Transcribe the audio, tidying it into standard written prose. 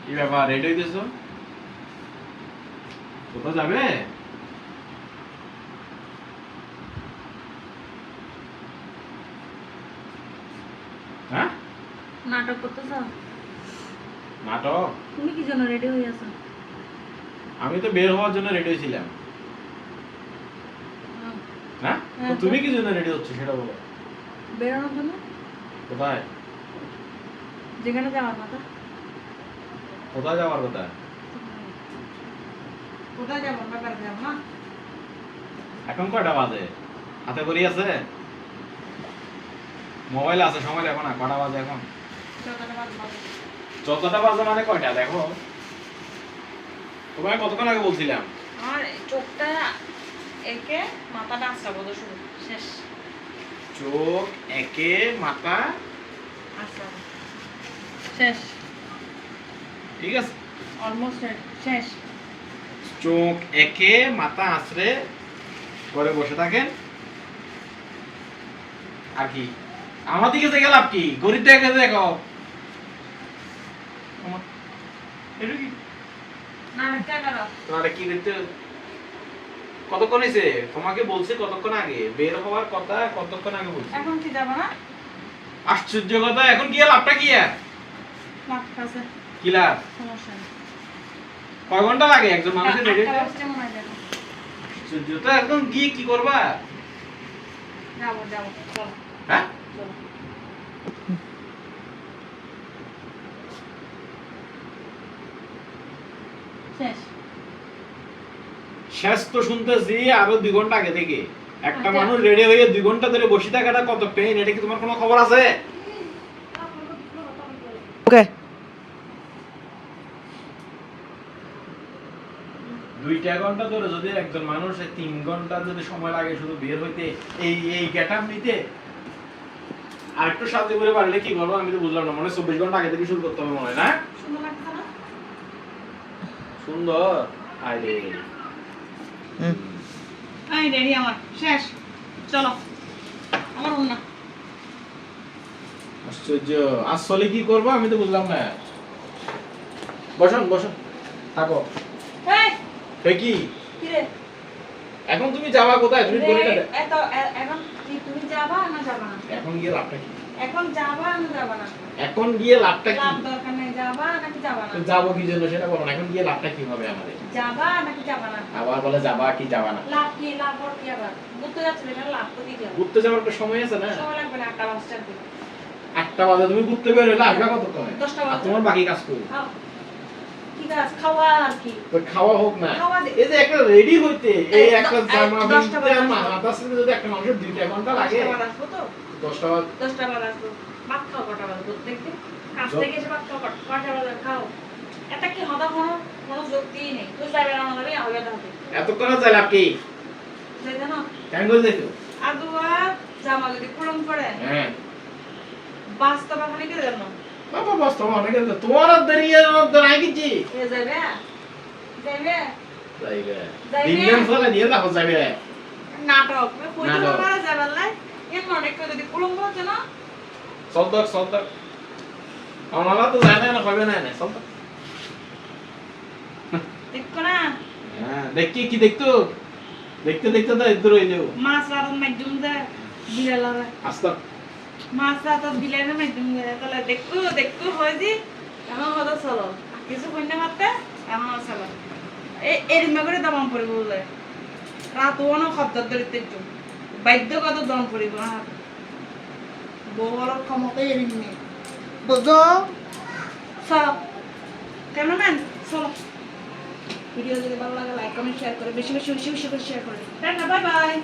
কি ব্যাপার রেডি হইতেছো? কোথাও যাবে? হ্যাঁ, নাটক করতেছ? নাটক? তুমি কি জন্য রেডি হয়ে আছো? আমি তো বের হওয়ার জন্য রেডি হয়েছিলাম। হ্যাঁ, তো তুমি কি জন্য রেডি হচ্ছ সেটা বলো। বেরোনোর জন্য। কোথায়? যেখানে যাওয়ার কথা। কোথায় যাওয়ার কথা? কোথায় যাবো? ব্যাপারে যাবো না। এখন কয়টা বাজে? হাতে ঘড়ি আছে? মোবাইল আছে, সময় দেখো না কটা বাজে এখন। 14টা বাজে মানে কয়টা দেখো। তোমায় কতক্ষণ আগে বলছিলাম। আমার চোখটা একে মাথাটা আছড়াবো তো শুরু শেষ। চোখ একে মাথা আছড়াবো শেষ। ঠিক আছে, অলমোস্ট শেষ। চোখ একে মাথা আছড়ে করে বসে থাকেন। আর কি আমার দিকে দেখে লাভ কি? গরিব দেখে দেখো। এটা কি? না কে করো? তোমার কি দেখতে কতক্ষণ হয়েছে? তোমাকে বলছি কতক্ষণ আগে বের হওয়ার কথা, কতক্ষণ আগে বলছি। এখন কি যাবো না? আশ্চর্য কথা, এখন গিয়ে লাভটা কি আর? লাভ আছে। কি লাভ? সমস্যা নেই। কয় ঘন্টা লাগে একজন মানুষের রেডি হতে? মনে হয় যাবো। আশ্চর্য তো, এখন গিয়ে কি করবা? যাবো যাবো চলো। হ্যাঁ, চলো। শেষ। শেষ তো শুনতেছি আরো 2 ঘন্টা আগে থেকে। একটা আচ্ছা। মানুষ রেডি হয়ে 2 ঘন্টা ধরে বসে থাকাটা কত পেইন, এটা কি তোমার কোনো খবর আছে? ওকে 2টা ঘন্টা ধরে যদি একজন মানুষ 3 ঘন্টা যদি সময় লাগে শুধু বের হইতে, এই গেটআপ নিতে, আর একটু সাথে করে পারলে কি করবো আমি তো বুঝলাম না। মনে হয় 24 ঘন্টা আগে থেকে শুরু করতে হবে মনে হয়, না? সুন্দর লাগছে না? সুন্দর। আরে এই রেডি আমার শেষ। চলো আমার না। আশ্চর্য, আসলে কি করবো আমি তো বুঝলাম না। বসুন বসুন, থাকো। এই এ কি কি রে? এখন তুমি যাবা কোথায়? তুমি গড়িটা দে। এত এখন কি তুমি যাবা না যাবা না? এখন গিয়ে লাভটা কি? এখন যাবা না যাবা না? এখন গিয়ে লাভটা কি? লাভ দরকার নেই, যাবা নাকি যাবা না? তো যাবো কি জন্য সেটা বলো না। এখন গিয়ে লাভটা কি হবে আমাদের? যাবা নাকি যাবা না? আবার বলে যাবা কি যাবা না। লাভ কি? লাভ ওর কি আবার? ঘুরতে যাচ্ছে না, লাভ তো দিতে হবে। ঘুরতে যাওয়ার একটা সময় আছে না? সময় লাগবে না, 8টা বাজতে হবে। 8টা বাজে তুমি ঘুরতে বের হইলে আসবে কতক্ষণে? 10টা আর বাজে। তোমার বাকি কাজ করো। খাও। কি কাজ? খাওয়া আর কি? তো খাওয়া হোক না। খাওয়া দে। এই যে একটা রেডি হইতে, এই একটা এই জামা 10টা কিনতে বাজে মাথা সাথে যদি একটা মানুষের 2টা ঘন্টা লাগে। 10টা বাজে আসবো তো? 10টা বাজে 10টা বাজে আসবো। ভাত খাও কটা বাজে? প্রত্যেককে কাজ থেকে এসে ভাত খাও কটা বাজে? খাও। এটা কি হদা কোনো যুক্তিই নেই। তুই যাবে না যাবে হবে না হবে। এতক্ষণ চাই লাভ কি? যাই জানো? কেন করে দেখো? আদুয়া জামা যদি পুরন করে হ্যাঁ বাস্তব খালি কে জানো? বাবা বস তোমার অনেক তোমার দাঁড়িয়ে নাই কিছু এ যাবে যাবে যাইবে যাইবে। দিন ফলে নিয়ে যাবো যাইবে। নাটক কইতে নাটক। পারা যাবে না এর অনেক কই যদি পুরন করছে না সলদক আমার তো জানে না হবে না না সলদক। দেখো না হ্যাঁ দেখি কি দেখতো, দেখতে দেখতে তো ইধর হইলো মাছ রাত মাইজুম দে বিলালারে আস্তা মাছ রাত বিলালে মাইজুম দে তাহলে দেখো হয় দি এখন হদা চলো কিছু কইনা মারতে এখন চলো এর মেগরে দাম পড়িব বলে রাত ওনো শব্দ ধরিতে একটু বাধ্যগত দম পড়িব না বড় ক্ষমতা এরিনি বুঝো চলো ক্যামেরাম্যান চলো ভিডিও যদি ভালো লাগে লাইক কমেন্ট শেয়ার করে বেশি বেশি করে শেয়ার করে টাটা বাই বাই।